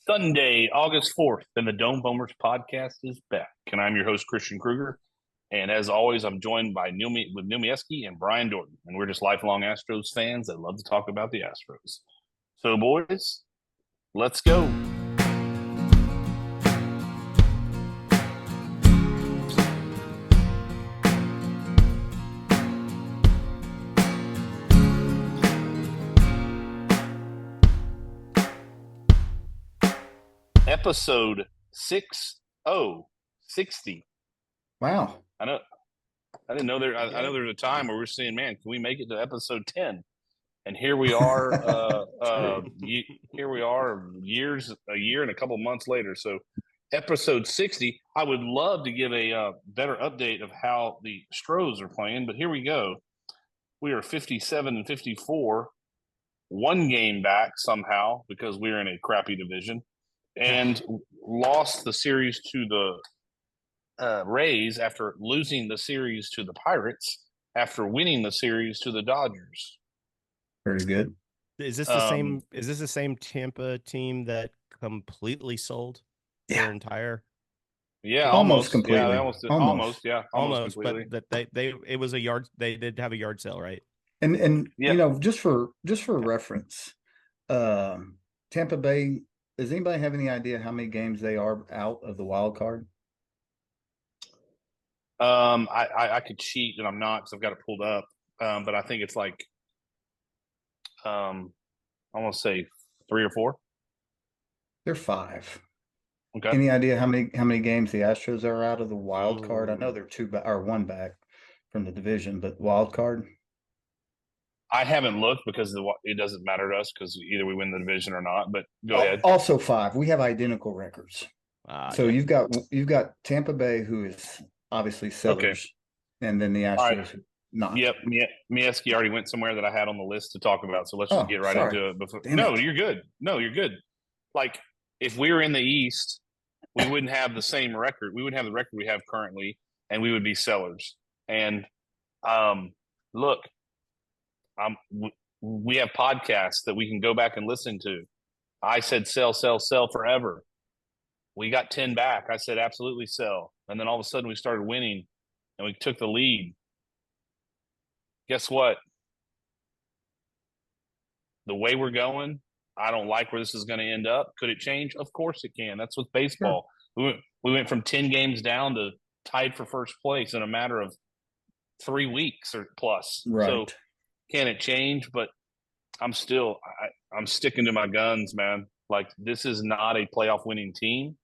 Sunday, August 4th, and the Dome Bombers podcast is back. And I'm your host, Christian Kruger. And as always, I'm joined by Neil Mieski and Brian Dorton. And we're just lifelong Astros fans that love to talk about the Astros. So, boys, let's go. Episode 60. Wow. I didn't know there. I know there's a time where we're saying, man, can we make it to episode 10? And here we are. Here we are, a year and a couple months later. So, episode 60. I would love to give a better update of how the Stros are playing, but here we go. We are 57 and 54, one game back somehow because we're in a crappy division, and lost the series to the Rays after losing the series to the Pirates after winning the series to the Dodgers. Very good. Is this the same? Is this the same Tampa team that completely sold their entire? Yeah, almost completely. Yeah, almost completely. But that it was a yard. They did have a yard sale, right? And you know, just for reference, Tampa Bay. Does anybody have any idea how many games they are out of the wild card? I could cheat and I'm not because I've got it pulled up. But I think it's like, I want to say 3 or 4. They're 5. Okay. Any idea how many games the Astros are out of the wild card? I know they're 2 or 1 back from the division, but wild card. I haven't looked because it doesn't matter to us because either we win the division or not. But go ahead. Also 5. We have identical records. So yeah. you've got Tampa Bay, who is obviously sellers, and then the Astros not. Yep. Mieski already went somewhere that I had on the list to talk about. So let's just get right into it. Before. You're good. No, you're good. Like if we were in the East, we wouldn't have the same record. We wouldn't have the record we have currently, and we would be sellers. And look. We have podcasts that we can go back and listen to. I said sell forever. We got 10 back. I said absolutely sell. And then all of a sudden we started winning and we took the lead. Guess what? The way we're going, I don't like where this is going to end up. Could it change? Of course it can. That's with baseball. Sure. We went from 10 games down to tied for first place in a matter of 3 weeks or plus. Right. So can it change? But I'm sticking to my guns, man. Like this is not a playoff winning team.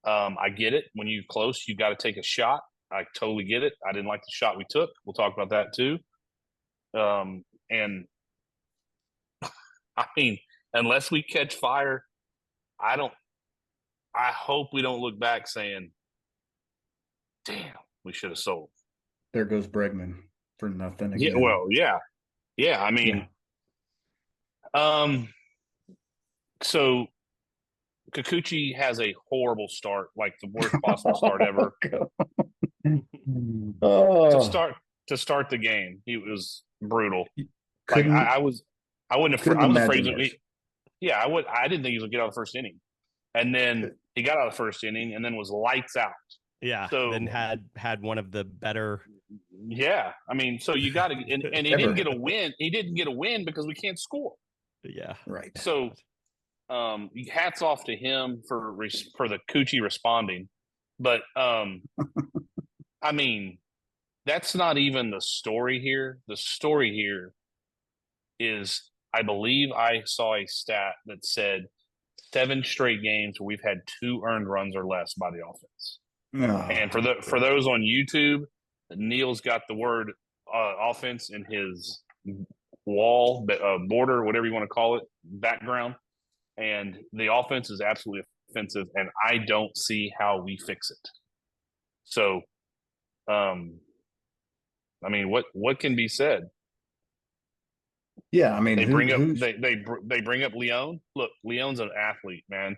I get it. When you're close, you got to take a shot. I totally get it. I didn't like the shot we took. We'll talk about that too. And I mean, unless we catch fire, I hope we don't look back saying, damn, we should have sold. There goes Bregman for nothing again. Yeah, well, yeah. Yeah, I mean, so Kikuchi has a horrible start, like the worst possible start ever. To start the game, he was brutal. Like I was afraid that I didn't think he was gonna get out of the first inning, and then he got out of the first inning, and then was lights out. Yeah, so then had one of the better. Yeah, I mean, so you got to, and he didn't get a win. He didn't get a win because we can't score. Yeah, right. So, hats off to him for the Coochie responding, but I mean, that's not even the story here. The story here is, I believe I saw a stat that said 7 straight games where we've had 2 earned runs or less by the offense. And for those on YouTube, Neil's got the word offense in his wall, border, whatever you want to call it, background. And the offense is absolutely offensive, and I don't see how we fix it. So, I mean, what can be said? Yeah, I mean, they bring up Leon. Look, Leon's an athlete, man.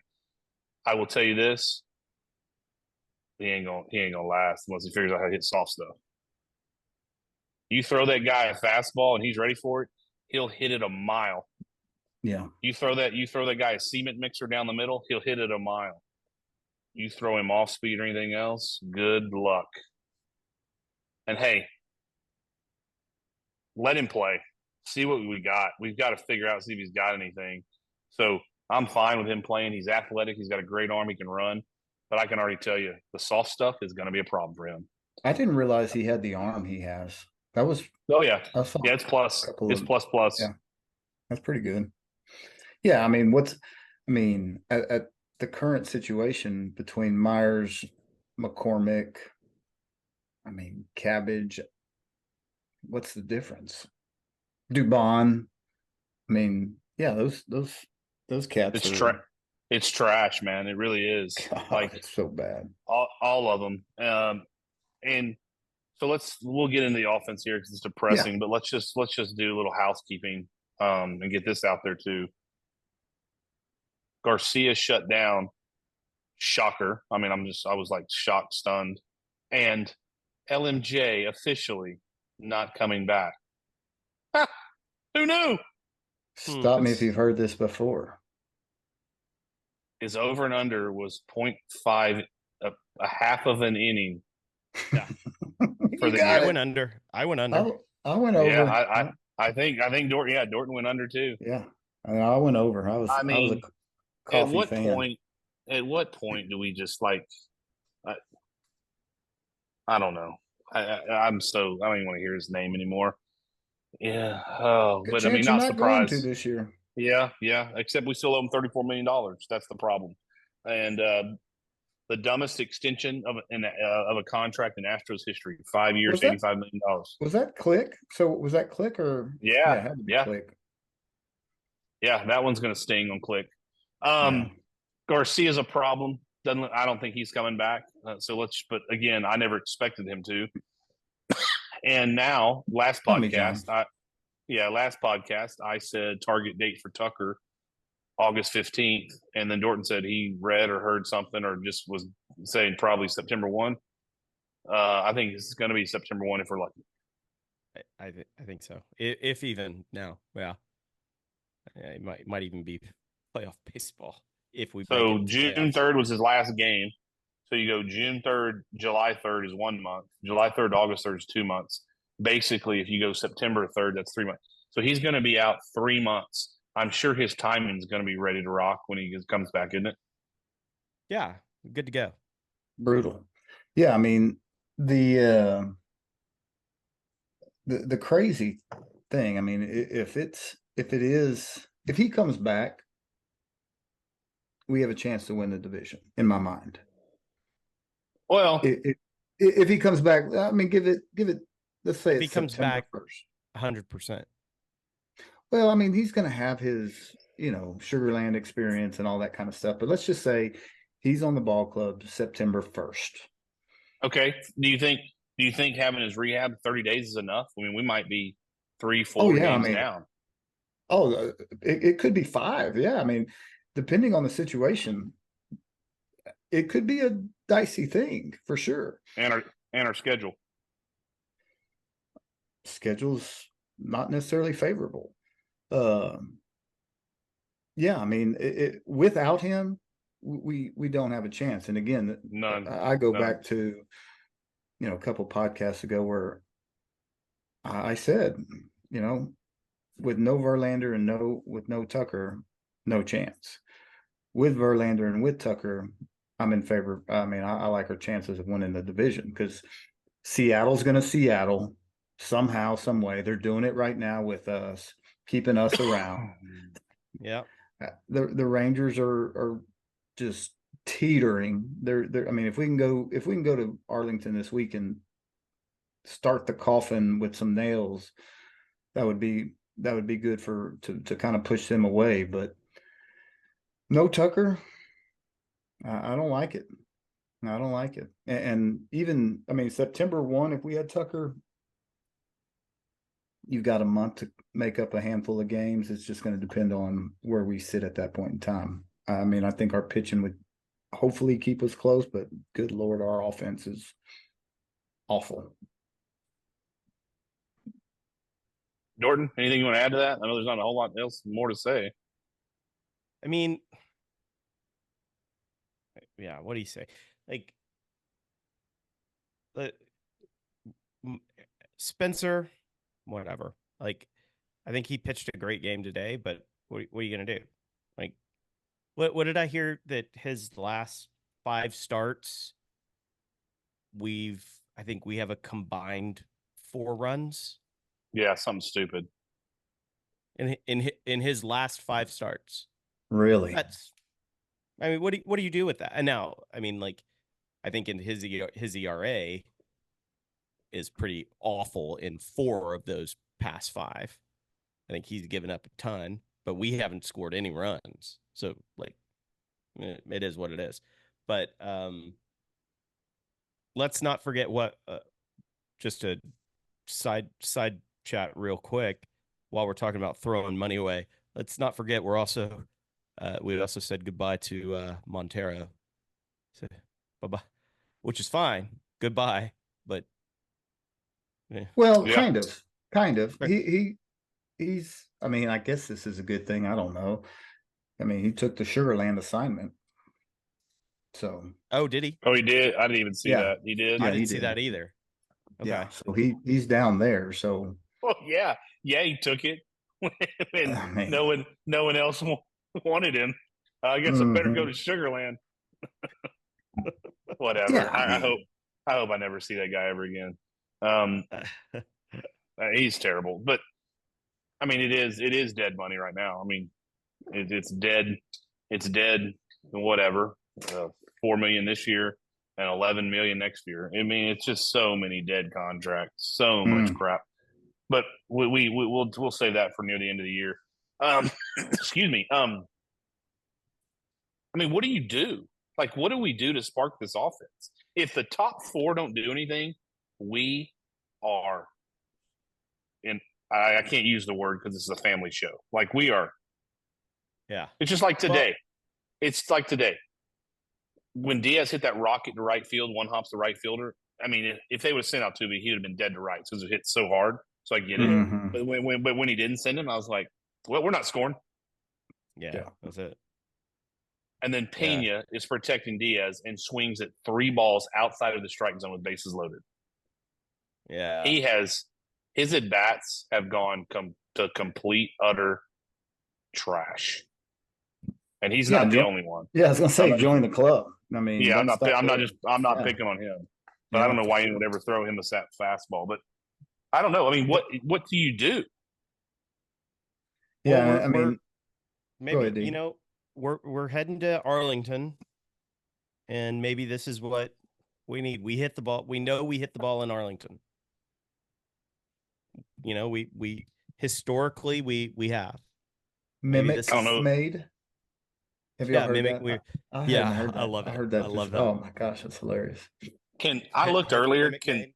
I will tell you this. He ain't gonna last unless he figures out how to hit soft stuff. You throw that guy a fastball and he's ready for it, he'll hit it a mile. Yeah. You throw that guy a cement mixer down the middle, he'll hit it a mile. You throw him off speed or anything else, good luck. And hey, let him play. See what we got. We've got to figure out, see if he's got anything. So I'm fine with him playing. He's athletic. He's got a great arm. He can run. But I can already tell you, the soft stuff is going to be a problem for him. I didn't realize he had the arm he has. That was Oh yeah, I saw yeah. It's plus. a couple It's of plus plus. yeah. That's pretty good. Yeah, I mean, at the current situation between Myers, McCormick, I mean, Cabbage, what's the difference? Dubon. I mean, yeah, those cats are It's trash, man. It really is. God, Like it's so bad. all of them. And so we'll get into the offense here because it's Yeah. depressing. But let's just do a little housekeeping and get this out there too. Garcia shut down. Shocker. I mean, I was like shocked, stunned. And LMJ officially not coming back. Ha! Who knew? Stop me if you've heard this before. His over and under was 0.5, a half of an inning. Yeah. For the I went under. I went under. I went over. Yeah, I think Dorton. Yeah, Dorton went under too. Yeah, I went over. I was a coffee fan. At what point do we just like? I don't know. I'm so I don't even want to hear his name anymore. Yeah. Oh, Good but I chance mean, you're not not going to surprised. this year. Yeah, yeah. Except we still owe him $34 million. That's the problem. And the dumbest extension of a contract in Astros history. 5 years, $85 million. Was that Click? So was that Click or Yeah, it had to be yeah, Click. yeah. That one's going to sting on Click. Yeah. Garcia's a problem. I don't think he's coming back. But again, I never expected him to. And now, last podcast, I said target date for Tucker August 15th, and then Dorton said he read or heard something or just was saying probably September 1. I think it's going to be September 1 if we're lucky. I think so. If even now, yeah, it might even be playoff baseball if we. So June 3rd was his last game. So you go June 3rd, July 3rd is 1 month. July 3rd, August 3rd is 2 months. Basically, if you go September 3rd, that's 3 months. So he's going to be out 3 months. I'm sure his timing is going to be ready to rock when he comes back, isn't it? Yeah, good to go. Brutal. Yeah, I mean the crazy thing. I mean, if he comes back, we have a chance to win the division. In my mind. Well, if he comes back, I mean, give it. Let's say if he comes back first, 100%. Well, I mean, he's going to have his, Sugarland experience and all that kind of stuff. But let's just say he's on the ball club September 1st. Okay. Do you think having his rehab 30 days is enough? I mean, we might be 3-4 games down. Oh, it could be 5. Yeah, I mean, depending on the situation, it could be a dicey thing for sure. And our schedule. Schedule's not necessarily favorable. Yeah, I mean, without him, we don't have a chance. And again, none. I go back to, a couple podcasts ago where I said, with no Verlander and with no Tucker, no chance. With Verlander and with Tucker, I'm in favor. I mean, I like our chances of winning the division because Seattle's going to Seattle somehow, some way. They're doing it right now with us, keeping us around. Yeah. The Rangers are just teetering. They're I mean, if we can go to Arlington this week and start the coffin with some nails, that would be good to kind of push them away. But no Tucker, I don't like it. I don't like it. And even, I mean, September 1, if we had Tucker, you've got a month to make up a handful of games. It's just going to depend on where we sit at that point in time. I mean, I think our pitching would hopefully keep us close, but good Lord, our offense is awful. Dorton, anything you want to add to that? I know there's not a whole lot else more to say. I mean, yeah, what do you say? Like, uh, Spencer, whatever. Like, I think he pitched a great game today, but what are you gonna do? Like, what did I hear that his last 5 starts, I think we have a combined 4 runs Yeah, something stupid. in his last 5 starts. Really? That's, I mean, what do you do with that? And now, I mean, like, I think in his ERA is pretty awful in 4 of those past 5. I think he's given up a ton, but we haven't scored any runs. So, like, it is what it is. But let's not forget what. Just a side chat real quick while we're talking about throwing money away. Let's not forget we also said goodbye to Montero. So, bye-bye, which is fine. Goodbye, but Well, Yeah. kind of. He's. I mean, I guess this is a good thing. I don't know. I mean, he took the Sugarland assignment. So. Oh, did he? Oh, he did. I didn't even see Yeah. that. He did. I Yeah, didn't he see did. that either. Okay. Yeah. So he's down there. So. Oh yeah, yeah. He took it, and I mean, no one else wanted him. I guess I better go to Sugarland. Whatever. Yeah. I hope I never see that guy ever again. He's terrible, but I mean, it is dead money right now. I mean, it's dead. It's dead. Whatever. 4 million this year and 11 million next year. I mean, it's just so many dead contracts, so much crap. But we'll save that for near the end of the year. Excuse me. I mean, what do you do? Like, what do we do to spark this offense? If the top 4 don't do anything, we are in. I can't use the word because this is a family show. Like we are. Yeah. It's just like today. Well, It's like today. When Diaz hit that rocket to right field, one hops the right fielder. I mean, if they would have sent out Tubi, he would have been dead to rights because it hit so hard. So I get it. Mm-hmm. But when he didn't send him, I was like, well, we're not scoring. yeah. That's it. And then Pena is protecting Diaz and swings at 3 balls outside of the strike zone with bases loaded. Yeah. His at bats have gone to complete utter trash, and he's not the only one. Yeah, I was gonna say join the club. I mean, yeah, I'm not picking on him, but I don't know why anyone would ever throw him a fastball. But I don't know. I mean, what do you do? Yeah, Well, I mean, maybe we're heading to Arlington, and maybe this is what we need. We hit the ball. We know we hit the ball in Arlington. You know, we historically we have. Mimic Maid. Have you heard Mimic, that? I yeah, heard that. I love it. I heard that. I love that. Oh my gosh, that's hilarious. I looked earlier. Can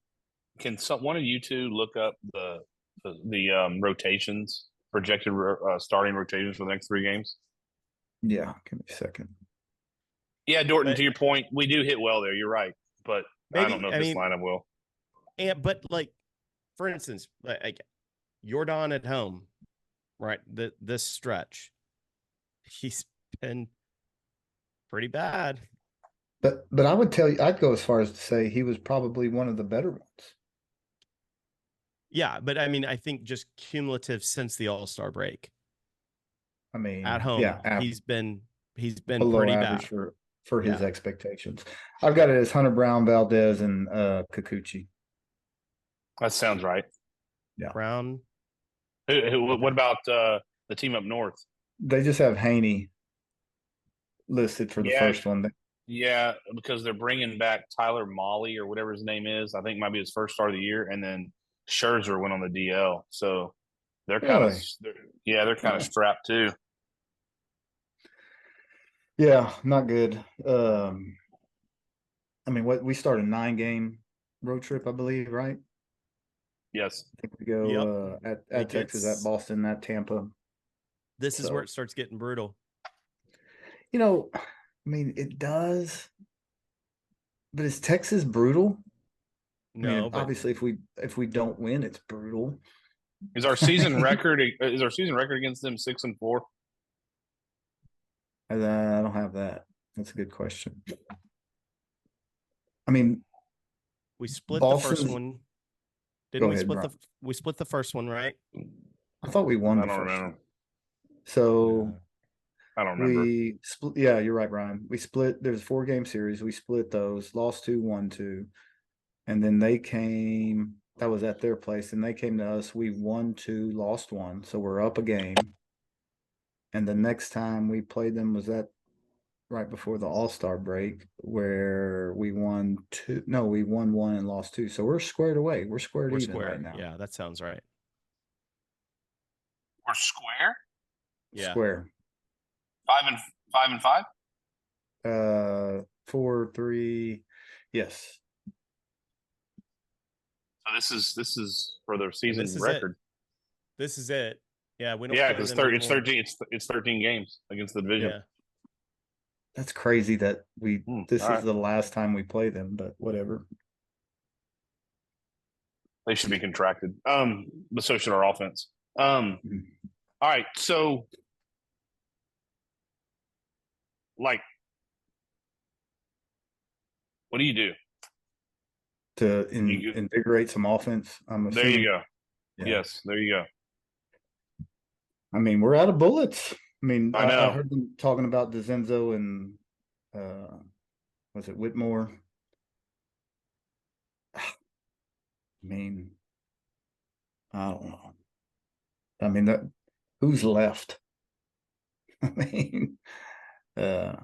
one of you two look up the rotations, projected starting rotations for the next 3 games? Yeah, give me a second. Yeah, Dorton, to your point, we do hit well there. You're right, but I don't know if this lineup will. But like, for instance, like Jordan at home, right? This stretch, he's been pretty bad. But I would tell you, I'd go as far as to say he was probably one of the better ones. Yeah, but I mean, I think just cumulative since the All-Star break. I mean, at home, yeah, he's been below pretty average bad for his expectations. I've got it as Hunter Brown, Valdez, and Kikuchi. That sounds right. Yeah. Brown. What about the team up north? They just have Haney listed for the first one. Yeah, because they're bringing back Tyler Molly or whatever his name is. I think it might be his first start of the year, and then Scherzer went on the DL. So they're kind of strapped too. Yeah, not good. I mean, we start a 9-game road trip, I believe, right? Yes. I think we go at Texas, at Boston, at Tampa. This is where it starts getting brutal. You know, I mean, it does. But is Texas brutal? No, I mean, obviously, if we don't win, it's brutal. Is our season record against them 6-4? I don't have that. That's a good question. I mean, We split the first Boston's. one. Go Didn't we ahead, split Brian. the first one, right? I thought we won I the don't first one. remember. So I don't remember. we split. Yeah, you're right, Brian. We split. There's a 4-game series. We split those. Lost 2, won 2, and then they came. That was at their place, and they came to us. We won 2, lost 1, so we're up a game. And the next time we played them was that right before the All-Star break, where we won 2. No, we won 1 and lost 2. So we're squared away. We're squared We're even right square. now. Yeah, that sounds right. We're square. Yeah. Square. 5-5. 4, 3. Yes. So this is for the And season this is record. it. This is it. Yeah, we don't Yeah, play because them it's anymore. 13. It's 13 games against the division. Yeah. That's crazy that this all is right. the last time we play them, but whatever. They should be contracted. But so should our offense. Mhm. All right. So, like, what do you do? To You invigorate some offense, I'm there you assuming. go. Yeah. Yes, there you go. I mean, we're out of bullets. I mean, I I know. heard them talking about DeZenzo and was it Whitmore? I mean, I don't know. I mean that who's left? I mean, uh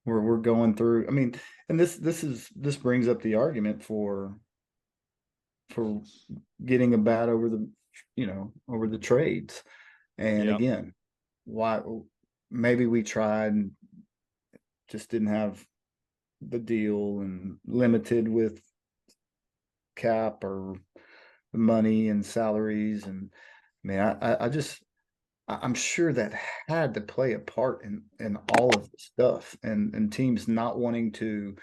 we're going through. I mean, and this brings up the argument for getting a bat over the over the trades. And Yep. again, why maybe we tried and just didn't have the deal and limited with cap or money and salaries. And I mean, I'm sure that had to play a part in all of the stuff, and teams not wanting to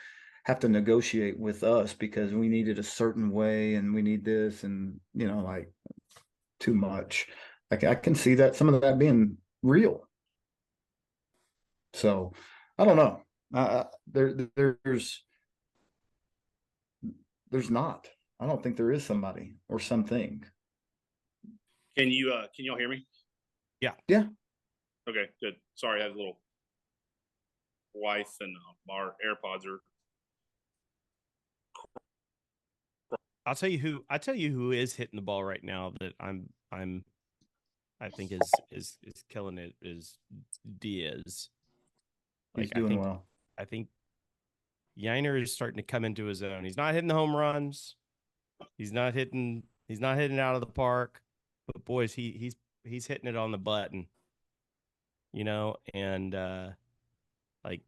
have to negotiate with us because we needed a certain way and we need this, and like too much. Like I can see that some of that being real. So I don't know. There's not. I don't think there is somebody or something. Can y'all hear me? Yeah. Yeah. Okay, good. Sorry, I had a little wife and our AirPods are. I tell you who is hitting the ball right now that I think is killing it is Diaz. He's doing well. I think Yiner is starting to come into his own. He's not hitting the home runs. He's not hitting out of the park. But boys, he's hitting it on the button. And like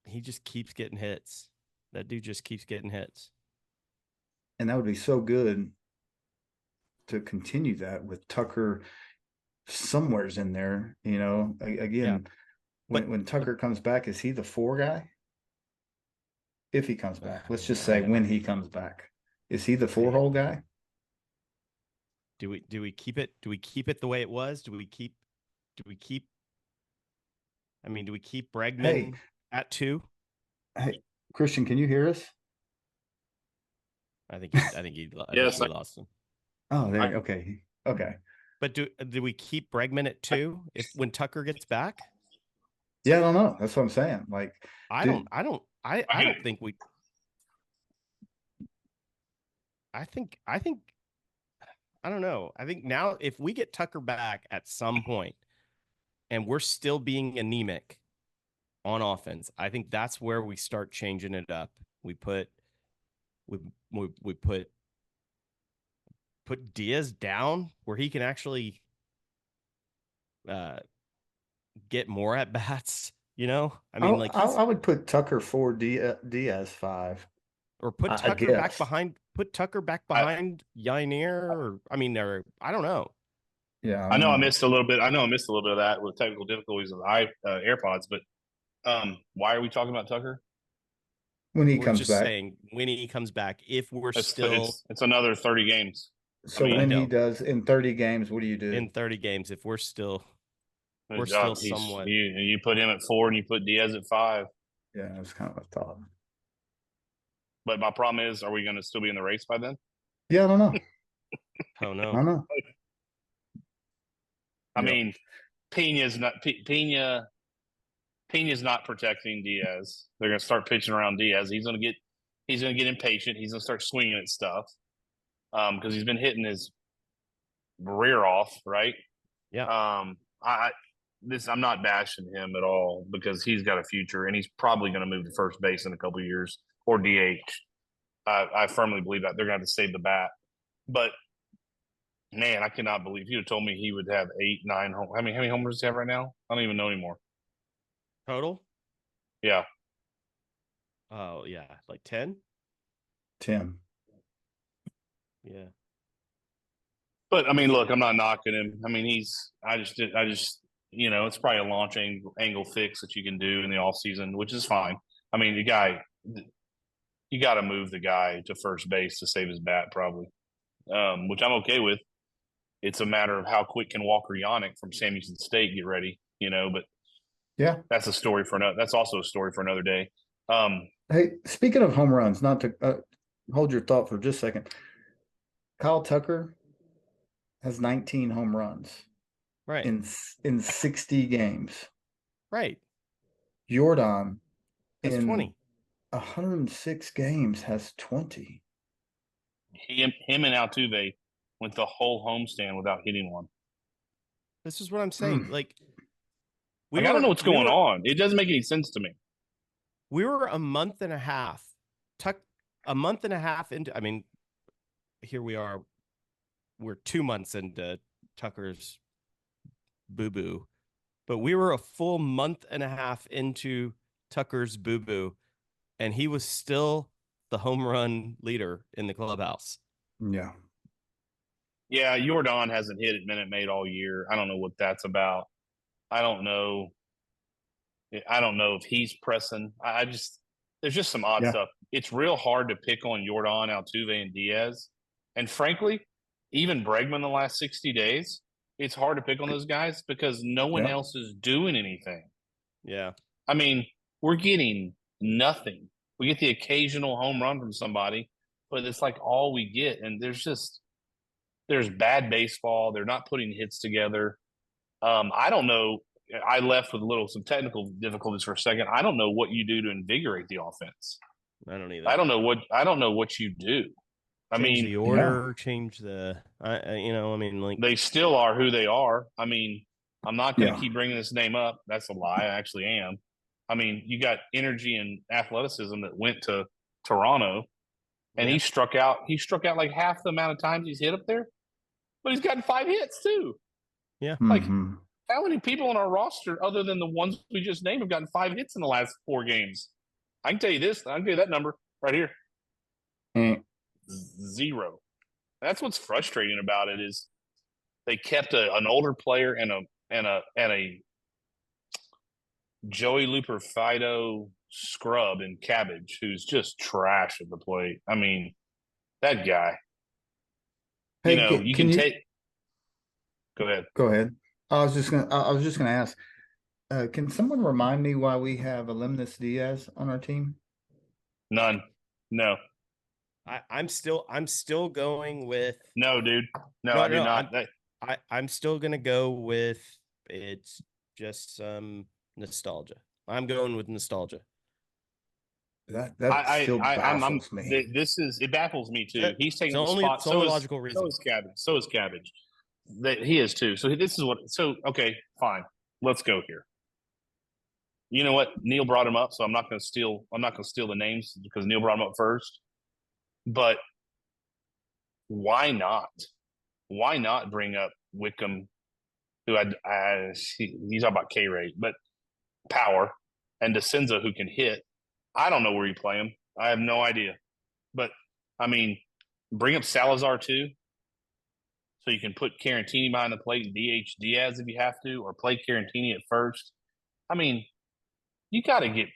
he just keeps getting hits. That dude just keeps getting hits. And that would be so good to continue that with Tucker somewhere's in there. Again, when Tucker comes back, is he the 4 guy? If he comes back, let's just say when he comes back, is he the 4-hole guy? Do we keep it? Do we keep it the way it was? Do we keep? I mean, do we keep Bregman at 2? Hey, Christian, can you hear us? I think he lost him. Oh, there. Okay. But do we keep Bregman at 2 when Tucker gets back? Yeah, I don't know. That's what I'm saying. Like, I don't think we. I think I don't know. I think now if we get Tucker back at some point and we're still being anemic on offense, I think that's where we start changing it up. We put Diaz down where he can actually get more at bats. I mean, I would put Tucker 4, Diaz 5, or put Tucker back behind. Put Tucker back behind Yainier, or I don't know. Yeah, I know I missed a little bit. I know I missed a little bit of that with technical difficulties of AirPods. But why are we talking about Tucker? When he We're comes just back. saying when he comes back. If we're it's another 30 games. So when he does in 30 games, what do you do? In 30 games, if we're still we're still somewhat. You put him at 4 and you put Diaz at 5. Yeah, that's kind of a thought. But my problem is, are we going to still be in the race by then? Yeah, I don't know. Oh I no. don't know. I Yep. mean, Pena's not protecting Diaz. They're going to start pitching around Diaz. He's going to get impatient. He's going to start swinging at stuff because he's been hitting his rear off, right? Yeah. I'm not bashing him at all because he's got a future and he's probably going to move to first base in a couple of years or DH. I firmly believe that they're going to have to save the bat. But man, I cannot believe you'd have told me he would have 8, 9 home. How many homers does he have right now? I don't even know anymore. Total? Yeah. Oh yeah, like 10? 10. Yeah. But I mean, look, I'm not knocking him. I mean, I just, it's probably a launch angle fix that you can do in the off season, which is fine. I mean, you got to move the guy to first base to save his bat, probably, which I'm okay with. It's a matter of how quick can Walker Yonick from Sam Houston State get ready, But Yeah, that's a story for another. That's also a story for another day. Hey, speaking of home runs, not to hold your thought for just a second. Kyle Tucker has 19 home runs Right. in 60 games. Right. Jordan That's in 20. 106 games has 20. Him and Altuve went the whole homestand without hitting one. This is what I'm saying. Like, I don't know what's going on. It doesn't make any sense to me. We were a month and a half into. I mean, here we are. We're 2 months into Tucker's boo-boo, but we were a full month and a half into Tucker's boo-boo, and he was still the home run leader in the clubhouse. Yeah. Yeah, Jordan hasn't hit at Minute Maid all year. I don't know what that's about. I don't know if he's pressing. There's just some odd stuff. It's real hard to pick on Jordan, Altuve, and Diaz. And frankly, even Bregman the last 60 days, it's hard to pick on those guys because no one else is doing anything. Yeah. I mean, we're getting nothing. We get the occasional home run from somebody, but it's like all we get. And there's bad baseball. They're not putting hits together. I don't know. I left with some technical difficulties for a second. I don't know what you do to invigorate the offense. I don't either. I don't know what you do. Change the order, change the, they still are who they are. I mean, I'm not going to keep bringing this name up. That's a lie. I actually am. I mean, you got energy and athleticism that went to Toronto, and he struck out. He struck out like half the amount of times he's hit up there, but he's gotten 5 hits too. Yeah, like how many people on our roster, other than the ones we just named, have gotten 5 hits in the last 4 games? I can tell you this. I can tell you that number right here. 0. That's what's frustrating about it is they kept an older player and a Joey Looper Fido scrub in Cabbage, who's just trash at the plate. I mean, that guy. Hey, you can take. Go ahead. Go ahead. I was just gonna ask. Can someone remind me why we have Alemnis Diaz on our team? None. No. I'm still going with. No, dude. No, I did not. I'm still gonna go with. It's just some nostalgia. I'm going with nostalgia. That still baffles me. It baffles me too. He's taking the only, spot. So logical reason. So is Cabbage. He is too. So this is what. So okay, fine. Let's go here. You know what? Neil brought him up, so I'm not going to steal. I'm not going to steal the names because Neil brought him up first. But why not? Why not bring up Wickham, who he's all about K rate, but power, and DeCenza, who can hit. I don't know where you play him. I have no idea. But I mean, bring up Salazar too, so you can put Carantini behind the plate and DH Diaz if you have to, or play Carantini at first. I mean, you got to get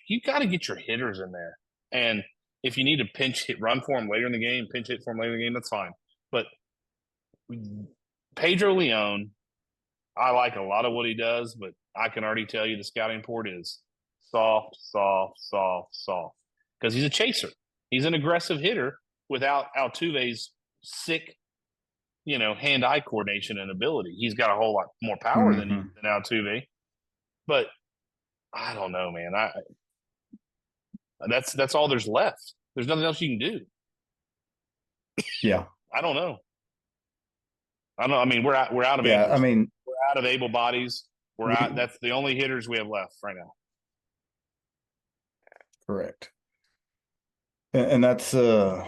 your hitters in there, and if you need to pinch hit run for him later in the game, pinch hit for him later in the game, that's fine. But Pedro Leon, I like a lot of what he does, but I can already tell you the scouting report is soft, soft, soft, soft. Because he's a chaser. He's an aggressive hitter without Altuve's sick, hand-eye coordination and ability. He's got a whole lot more power than Altuve. But I don't know, man. That's all there's left. There's nothing else you can do. Yeah. I don't know. I don't know. I mean, we're out of Yeah, answers. I mean, We're out of able bodies. We're out. That's the only hitters we have left right now. correct. And that's we're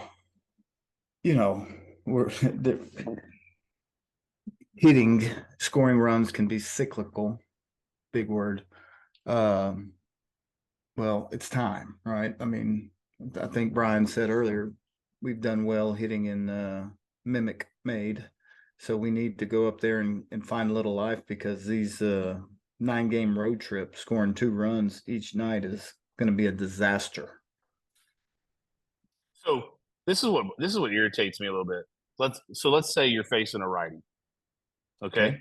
hitting, scoring runs can be cyclical. Big word. Well, it's time, right? I mean, I think Brian said earlier, we've done well hitting in mimic Maid. So we need to go up there and find a little life, because these 9-game road trip scoring 2 runs each night is going to be a disaster. So this is what irritates me a little bit. Let's say you're facing a righty, okay?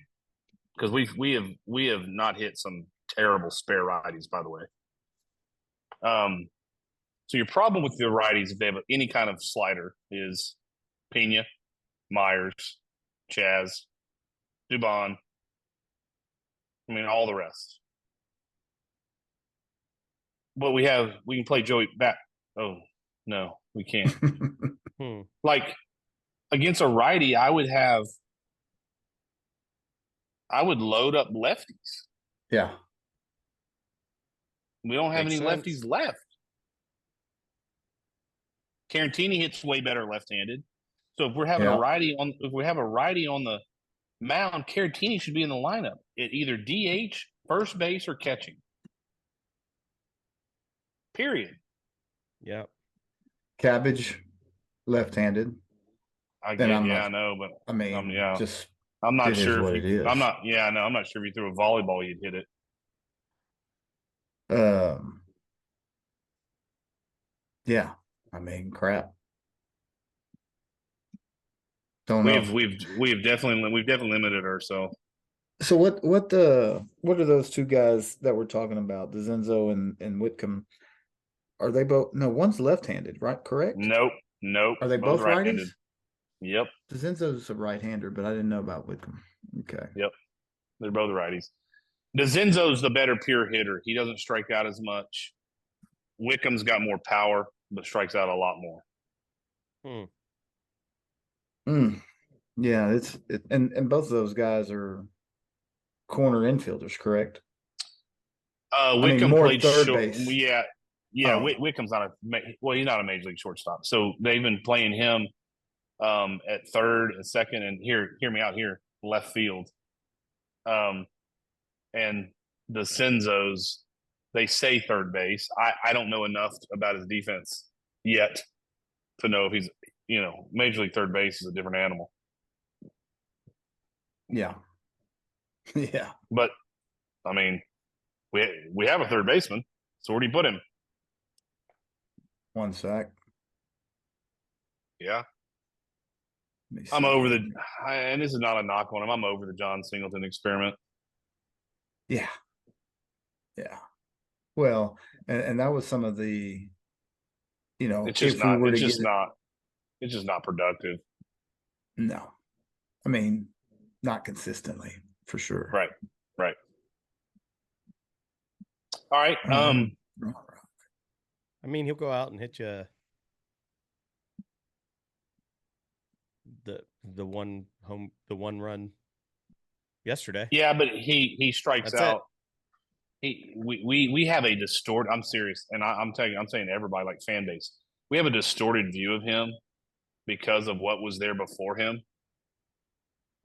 Because we have not hit some terrible spare righties, by the way. So your problem with the righties, if they have any kind of slider, is Pena, Myers, Chaz, Dubon. I mean, all the rest. But we can play Joey back. Oh no, we can't. Like against a righty, I would load up lefties. Yeah. We don't have any lefties left. Carantini hits way better left-handed. So if we're having a righty on the mound, Carantini should be in the lineup at either DH, first base, or catching. Period. Yeah. Cabbage, left-handed. I know, but I mean, just I'm not sure what it is. I'm not sure if you threw a volleyball, you'd hit it. Yeah. I mean, crap. Don't know. We've definitely limited ourselves. So what are those 2 guys that we're talking about, DeZenzo and Whitcomb? Are they both? No, one's left-handed, right? Correct? Nope. Are they both right-handed? righties? Yep. DeZenzo's a right-hander, but I didn't know about Whitcomb. Okay. Yep. They're both righties. DeZenzo's the better pure hitter. He doesn't strike out as much. Whitcomb's got more power, but strikes out a lot more. Yeah, and both of those guys are corner infielders, correct? Whitcomb played third short. base. Yeah. Whitcomb's not he's not a major league shortstop. So they've been playing him at third and second, and hear me out here, left field. And the Cenzos, they say third base. I don't know enough about his defense yet to know if he's, major league third base is a different animal. Yeah. Yeah. But I mean, we have a third baseman. So where do you put him? 1 sec. Yeah. I'm over and this is not a knock on him. I'm over the John Singleton experiment. Yeah. Yeah. Well, and that was some of the, it's just not productive. No. I mean, not consistently, for sure. Right. All right. I mean, he'll go out and hit you the one run yesterday. Yeah, but he strikes out. We have a distorted. I'm serious, and I'm saying to everybody, like fan base, we have a distorted view of him because of what was there before him.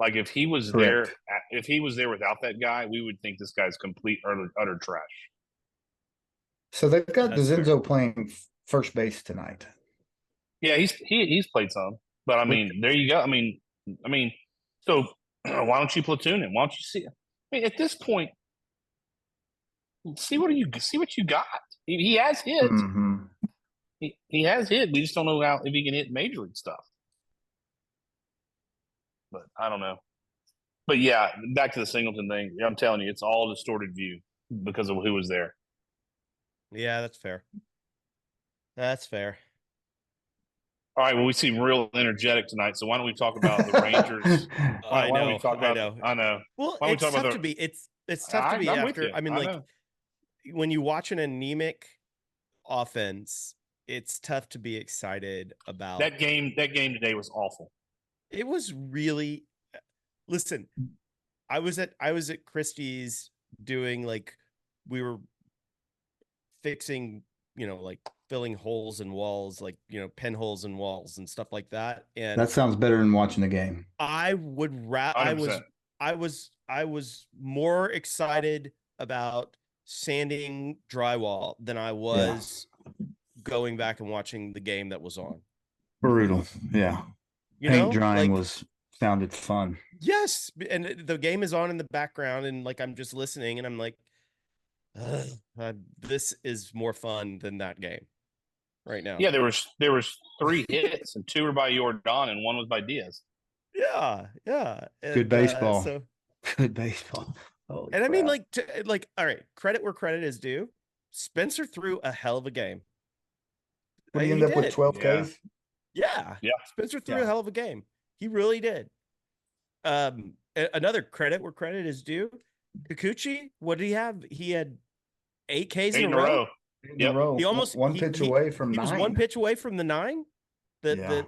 Like if he was there without that guy, we would think this guy's complete utter trash. So they've got DeZenzo playing first base tonight. Yeah, he's played some, but I mean, there you go. I mean, so why don't you platoon him? Why don't you see? I mean, at this point, see what you got. He has hit. Mm-hmm. He has hit. We just don't know if he can hit major league stuff. But I don't know. But yeah, back to the Singleton thing. I'm telling you, it's all distorted view because of who was there. Yeah, that's fair. That's fair. All right, well, we seem real energetic tonight, so why don't we talk about the Rangers? Why don't we talk I about? know. I know. Well, Why don't we it's talk tough about to the? be. It's tough to be I'm with after. you. I mean, I like know. when you watch an anemic offense, it's tough to be excited about. That game today was awful. It was really. Listen, I was at Christie's doing like we were fixing, like filling holes in walls, like, pinholes in walls and stuff like that. And That sounds better than watching the game. I would I 100%. I was more excited about sanding drywall than I was going back and watching the game that was on. Brutal. Yeah. You Paint know, drying like sounded fun. yes, and the game is on in the background, and like I'm just listening, and I'm like, this is more fun than that game right now. Yeah, there was 3 hits and 2 were by Jordan and 1 was by Diaz. Yeah, yeah. Good baseball. So, Good baseball. Holy and I mean, crap. all right, credit where credit is due. Spencer threw a hell of a game. What do you He end up with did. 12 Yeah. Ks? Yeah. Yeah. Spencer threw Yeah. a hell of a game. He really did. Another credit where credit is due. Kikuchi, what did he have? He had 8 Ks 8 in a row. In a row. He almost one pitch away from he 9. was 1 pitch away from the 9. Yeah.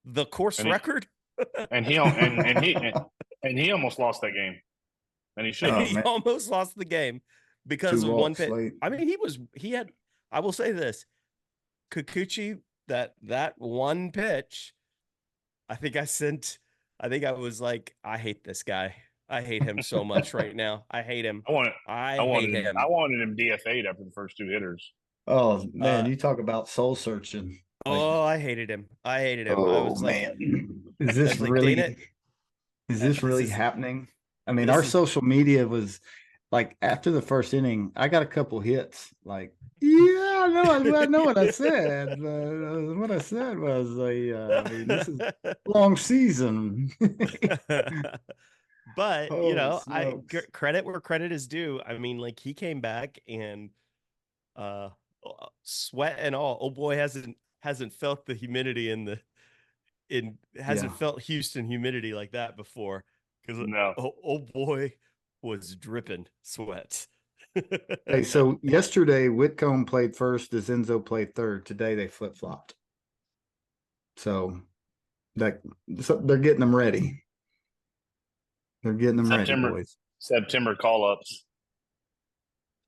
The course record. And he almost lost that game. And he should have. He almost lost the game because 2 of 1 walks pitch. late. I mean, he had, I will say this, Kikuchi, that 1 pitch, I think I was like, I hate this guy. I hate him so much right now. I hate him. I wanted him DFA'd after the first 2 hitters. Oh man, you talk about soul searching. I hated him. I was man. like, Is this like, really Dana, is this really happening? I mean, this our is- social media was like after the first inning, I got a couple hits. Like, yeah, I know what I said. What I said was, I mean, this is a long season. But Oh, credit where credit is due. I mean, like he came back and sweat and all. Oh boy, hasn't felt the humidity hasn't felt Houston humidity like that before. Because No. oh boy was dripping sweat. Hey, so yesterday Whitcomb played first, DeZenzo played third. Today they flip-flopped. So they're getting them ready. They're getting them ready, boys. September call-ups.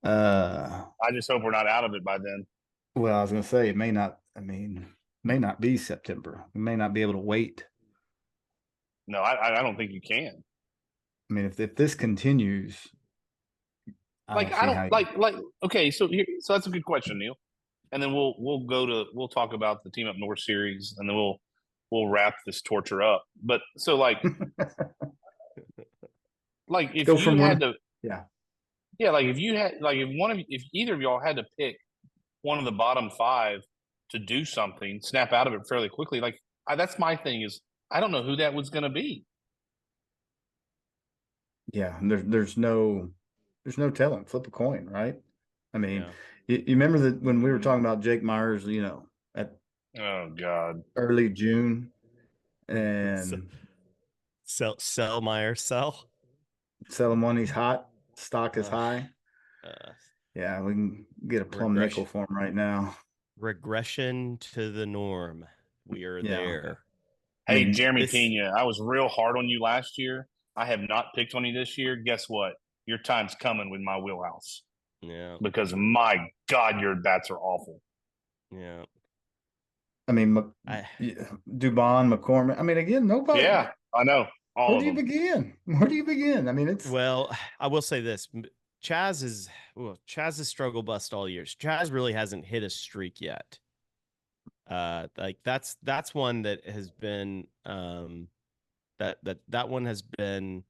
I just hope we're not out of it by then. Well, I was going to say it may not be September. We may not be able to wait. No, I don't think you can. I mean, if this continues, okay, so that's a good question, Neil. And then we'll talk about the Team Up North series, and then we'll wrap this torture up. But so like if go you from had to, if either of y'all had to pick one of the bottom 5 to do something, snap out of it fairly quickly, that's my thing is I don't know who that was going to be. Yeah, and there's no telling. Flip a coin, right? I mean, you remember that when we were talking about Jake Myers, at early June, and sell Myers, sell him when he's hot, stock is high. Yeah, we can get a plum nickel for him right now. Regression to the norm. We are there. Hey, Jeremy Pena, I was real hard on you last year. I have not picked on you this year. Guess what? Your time's coming with my wheelhouse. Yeah. Because my God, your bats are awful. Yeah. I mean, Dubon, McCormick. I mean, again, nobody. Yeah, I know. Where do you begin? Where do you begin? I mean, it's. Well, I will say this. Chaz is struggle bust all year. Chaz really hasn't hit a streak yet. That's one that has been that one has been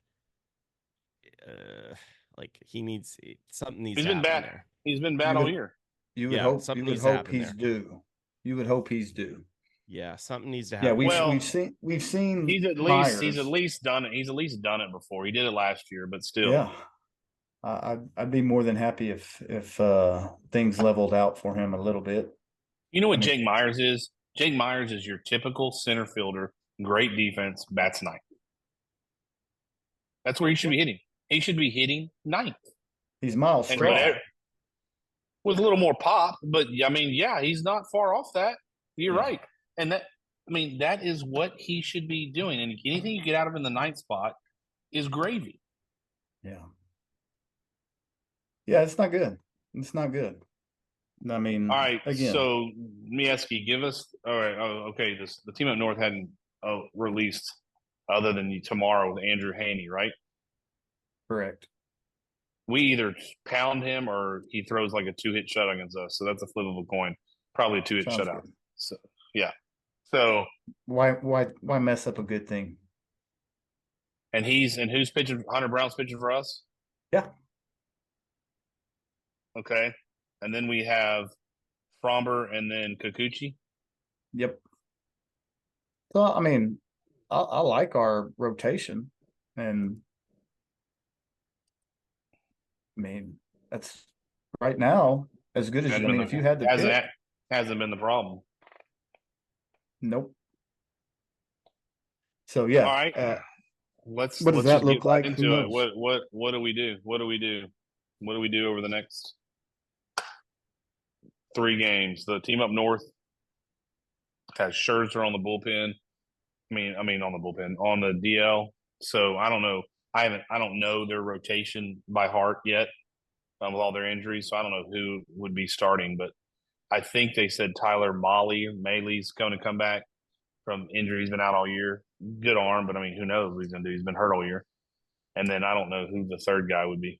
something needs. He's been bad. There. He's been bad all year. You would hope he's due. You would hope he's due. Yeah, something needs to Yeah, happen. Well, we've seen he's at Myers. least done it. He's at least done it before. He did it last year, but still. Yeah, I'd be more than happy if things leveled out for him a little bit. You know I what mean, Jake Myers is? Jake Myers is your typical center fielder, great defense, bats ninth. That's where he should be hitting. He should be hitting ninth. he's Miles And Straw. whatever with a little more pop, but I mean, yeah, he's not far off that. You're Yeah. right. And that is what he should be doing. And anything you get out of in the ninth spot is gravy. Yeah. Yeah, it's not good. It's not good. I mean, All right. again, So Mieski, give us all right. Oh, okay. The team up north hadn't released other than tomorrow with Andrew Haney, right? correct. We either pound him or he throws like a 2-hit shutout against us. So that's a flip of a coin. Probably a 2-hit Sounds shutout. good. So yeah. So Why mess up a good thing? and who's pitching? Hunter Brown's pitching for us. Yeah. Okay. And then we have Fromber and then Kikuchi. Yep. So I mean, I like our rotation, and I mean that's right now as good as I mean. If you had to pick, Hasn't been the problem. nope. So yeah. All right. Let's does that just look get right like? Who into it. knows? What do we do? What do we do? What do we do over the next 3 games? The team up north has Scherzer on the bullpen. I mean on the bullpen on the DL. So I don't know. I don't know their rotation by heart yet with all their injuries. So I don't know who would be starting, but I think they said Tyler Maley's going to come back from injury. He's been out all year. Good arm, but I mean, who knows what he's going to do? He's been hurt all year. And then I don't know who the third guy would be.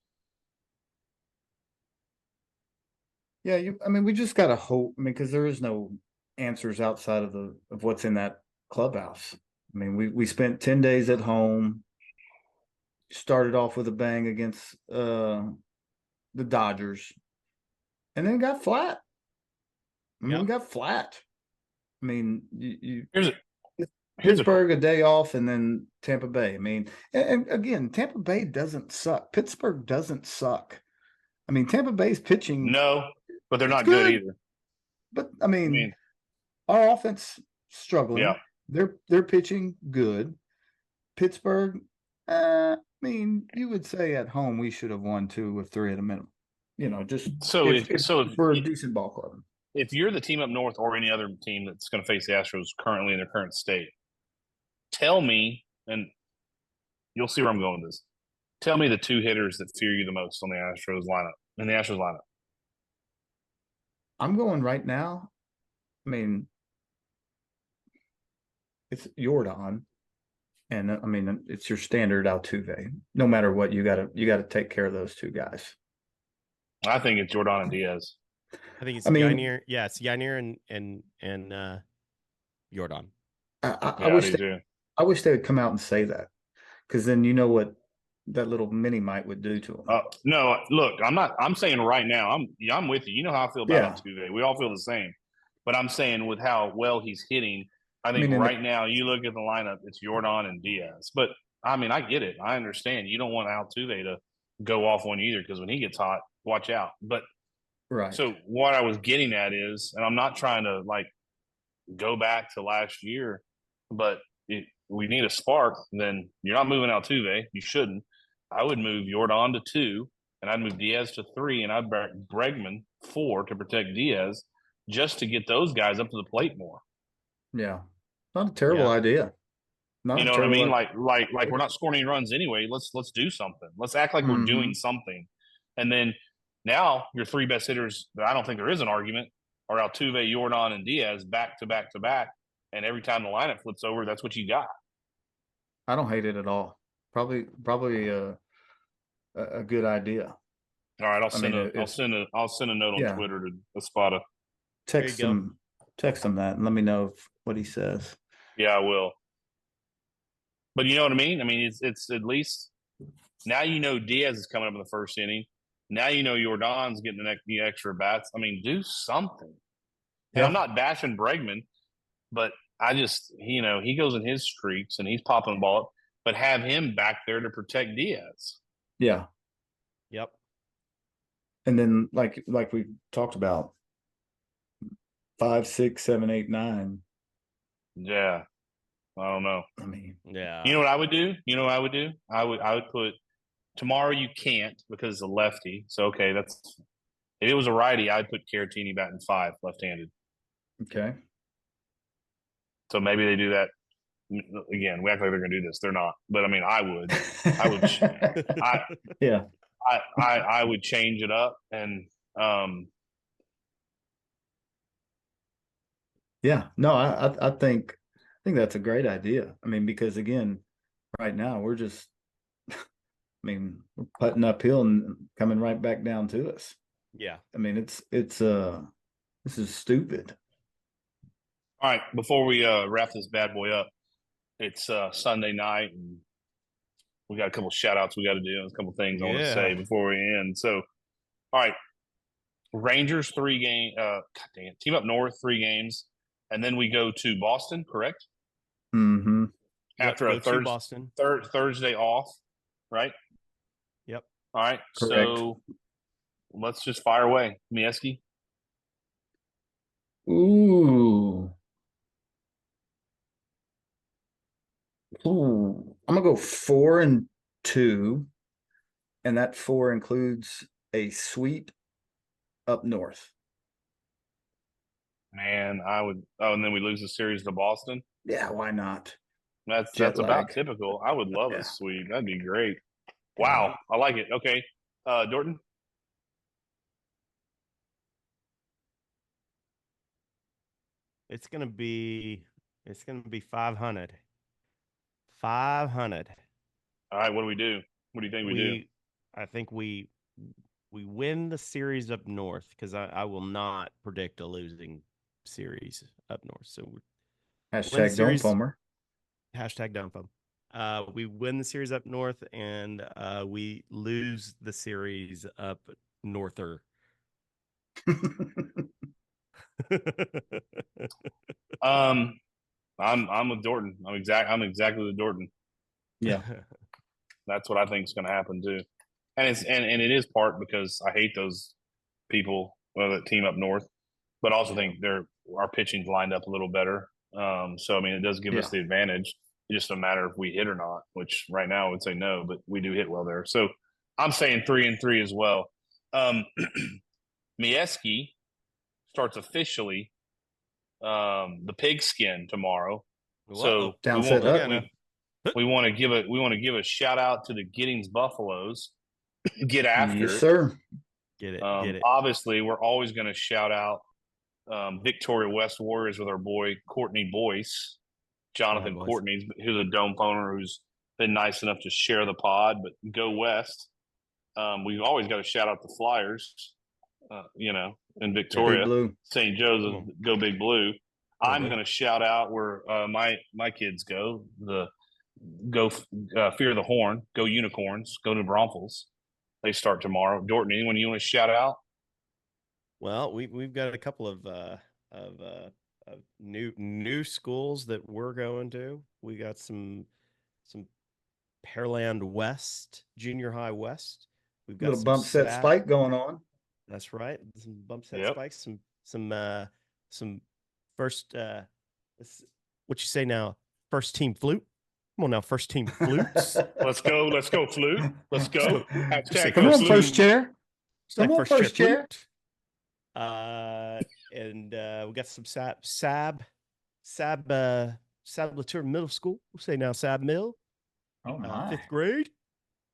Yeah, I mean, we just gotta hope. I mean, because there is no answers outside of what's in that clubhouse. I mean, we spent 10 days at home. Started off with a bang against the Dodgers, and then got flat. I mean, we got flat. I mean, Here's Pittsburgh a day off, and then Tampa Bay. I mean, and again, Tampa Bay doesn't suck. Pittsburgh doesn't suck. I mean, Tampa Bay's pitching. No, but they're not good either. But I mean, our offense struggling. Yeah. They're pitching good. Pittsburgh, I mean, you would say at home we should have won 2 or 3 at a minimum. You know, just if we're a decent ball club. If you're the team up north or any other team that's going to face the Astros currently in their current state, tell me, and you'll see where I'm going with this. Tell me the 2 hitters that fear you the most on the Astros lineup. I'm going right now. I mean, it's Jordan, and I mean it's your standard Altuve. No matter what, you gotta take care of those 2 guys. I think it's Jordan and Diaz. I think it's Yainier. Yeah, it's Yainier and Jordan. I wish they would come out and say that, because then you know what that little mini mite would do to them. No, look, I'm saying right now, I'm with you. You know how I feel about Altuve. We all feel the same. But I'm saying with how well he's hitting, I think now you look at the lineup, it's Jordan and Diaz. But I mean, I get it. I understand. You don't want Altuve to go off on you either, because when he gets hot, watch out. But right. So what I was getting at is, and I'm not trying to like go back to last year, but we need a spark. Then you're not moving Altuve. You shouldn't. I would move Jordan to 2, and I'd move Diaz to 3, and I'd Bregman 4 to protect Diaz, just to get those guys up to the plate more. Yeah, not a terrible idea. You know what I mean? Like we're not scoring any runs anyway. Let's do something. Let's act like we're doing something. And then now your 3 best hitters, I don't think there is an argument, are Altuve, Jordan, and Diaz back to back to back. And every time the lineup flips over, that's what you got. I don't hate it at all. Probably a good idea. All right, I'll send a note on Twitter to Espada. Text him that and let me know what he says. Yeah, I will. But you know what I mean? I mean, it's at least now you know Diaz is coming up in the first inning. Now you know Jordan's getting the extra bats. I mean, do something. And I'm not bashing Bregman. But I just, he goes in his streaks and he's popping the ball up, but have him back there to protect Diaz. Yeah. Yep. And then like we talked about 5, 6, 7, 8, 9. Yeah. I don't know. I mean, Yeah. You know what I would do? I would put tomorrow. You can't because it's a lefty. So okay, if it was a righty, I'd put Caratini batting 5, left-handed. okay. So maybe they do that again. We act like they're going to do this. They're not. But I mean, I would. I yeah. I would change it up and Yeah. No, I think that's a great idea. I mean, because again, right now we're just we're putting uphill and coming right back down to us. Yeah. I mean, it's this is stupid. all right. Before we wrap this bad boy up, it's Sunday night and we got a couple shout outs we got to do, a couple things I want to say before we end. So, all right, Rangers 3 game. God dang it, Team Up North 3 games, and then we go to Boston. Correct? Mm-hmm. After a Thursday off, right? Yep. All right. Correct. So let's just fire away, Mieski. Ooh. Ooh. I'm gonna go 4-2, and that 4 includes a sweep up north. Man, I would. Oh, and then we lose the series to Boston. Yeah, why not? That's about typical. I would love a sweep. That'd be great. Wow, I like it. Okay, Dorton. It's gonna be 500. 500. All right, what do we do? What do you think we do? I think we win the series up north because I will not predict a losing series up north. So Hashtag don't foamer. Hashtag don't foam. We win the series up north and we lose the series up norther. I'm with Dorton. I'm exactly with Dorton. Yeah. That's what I think is going to happen too. And it is part because I hate those people that team up north, but also think our pitching's lined up a little better. So I mean, it does give us the advantage. It's just a matter if we hit or not. Which right now I would say no, but we do hit well there. So I'm saying 3-3 as well. Mieski starts officially the pigskin tomorrow. Whoa. So we want to give a shout out to the Giddings Buffaloes. Get after yes, it, sir. Get it. Obviously, we're always going to shout out Victoria West Warriors with our boy Courtney Boyce, Jonathan Courtney, who's a dome owner who's been nice enough to share the pod. But go West. We've always got to shout out the Flyers, in Victoria, St. Joseph, go Big Blue. I'm going to shout out where my kids go. Fear the Horn, go Unicorns, go to Bromphils. They start tomorrow. Dorton, anyone you want to shout out? Well, we've got a couple of new schools that we're going to. We got some Pearland West, Junior High West. We've got little bump set spike going on. That's right. Some bump set spikes. Some first. What you say now? First team flute. Come on now, first team flutes. Let's go flute. Let's go. Come on, first chair. Come on, first chair. And we got some Sab Latour Middle School. We'll say now Sab Mill. Oh my. 5th grade.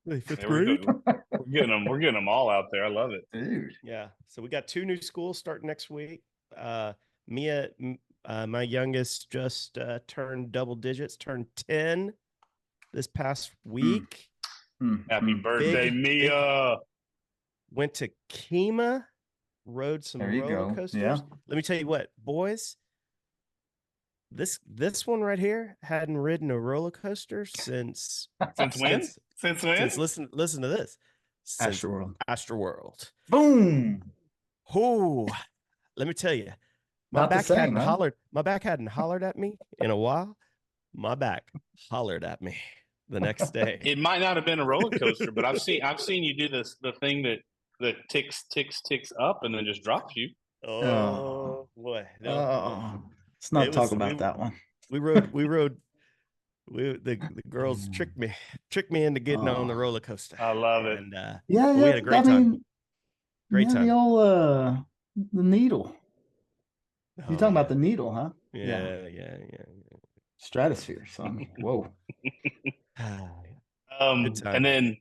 Fifth grade. We're getting them all out there. I love it, dude. Yeah. So we got 2 new schools starting next week. Mia, my youngest, just turned double digits, turned 10 this past week. Happy birthday, Mia! Went to Kemah, rode some roller coasters. Yeah. Let me tell you what, boys. This one right here hadn't ridden a roller coaster since when? Since listen to this. Astroworld. Astroworld. Boom. Oh, let me tell you, My Not the back same, hadn't huh? hollered. My back hadn't hollered at me in a while. My back hollered at me the next day. It might not have been a roller coaster, but I've seen you do the thing that ticks up and then just drops you. Oh boy, no. Let's not It talk was about that one. we rode the girls tricked me into getting on the roller coaster. I love it. And Yeah, we had a great time. Great yeah, time. the old the needle. You're Oh, talking yeah. about the needle, huh? Yeah. Stratosphere, son. Whoa. Good time. And then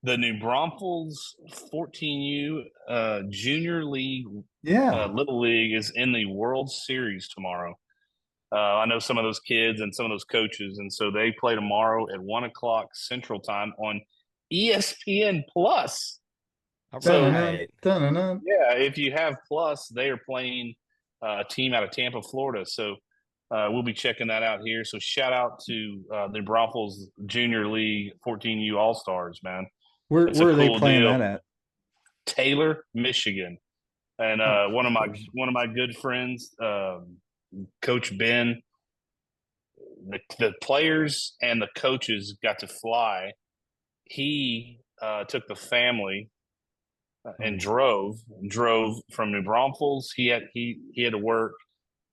the New Braunfels 14U Junior League Little League is in the World Series tomorrow. I know some of those kids and some of those coaches, and so they play tomorrow at 1:00 Central Time on ESPN Plus. So yeah, if you have Plus, they are playing a team out of Tampa, Florida. So we'll be checking that out here. So shout out to the Braunfels Junior League 14U All Stars, man. Where It's a are they cool playing deal. that at? Taylor, Michigan, and one of my good friends, Coach Ben. The players and the coaches got to fly. He took the family and drove from New Braunfels. He had to work.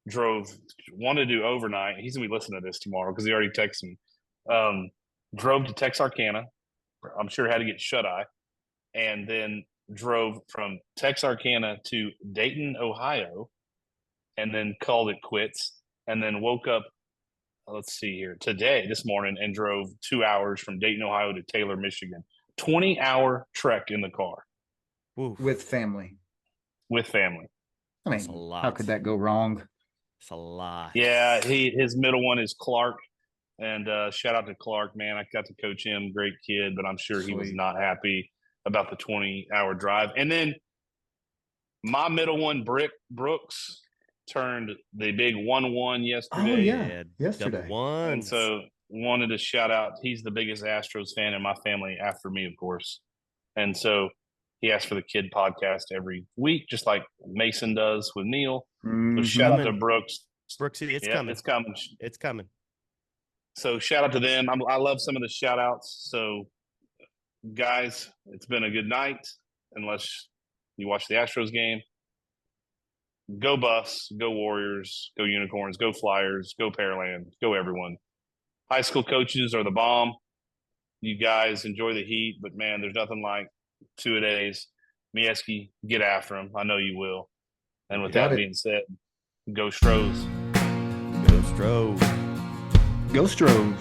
Wanted to do overnight. He's gonna be listening to this tomorrow because he already texted me. Drove to Texarkana. I'm sure had to get shut eye, and then drove from Texarkana to Dayton, Ohio, and then called it quits. And then woke up. Let's see here this morning, and drove 2 hours from Dayton, Ohio to Taylor, Michigan. 20-hour trek in the car. Oof. With family. I mean, how could that go wrong? It's a lot. Yeah, his middle one is Clark, and shout out to Clark, man. I got to coach him, great kid, but I'm sure he was not happy about the 20-hour drive. And then my middle one, Brooks, turned the big 1-1 yesterday. Oh yeah, yesterday. And so wanted to shout out. He's the biggest Astros fan in my family after me, of course. And so he asks for the kid podcast every week, just like Mason does with Neil. So shout out to Brooks. Brooksy, it's coming. It's coming. It's coming. So shout out to them. I love some of the shout outs. So guys, it's been a good night, unless you watch the Astros game. Go Buffs, go Warriors, go Unicorns, go Flyers, go Pearland, go everyone. High school coaches are the bomb. You guys enjoy the heat, but man, there's nothing like 2-a-days. Mieski, get after them. I know you will. And with that being said, go Stros. Go Stros. Go Stros.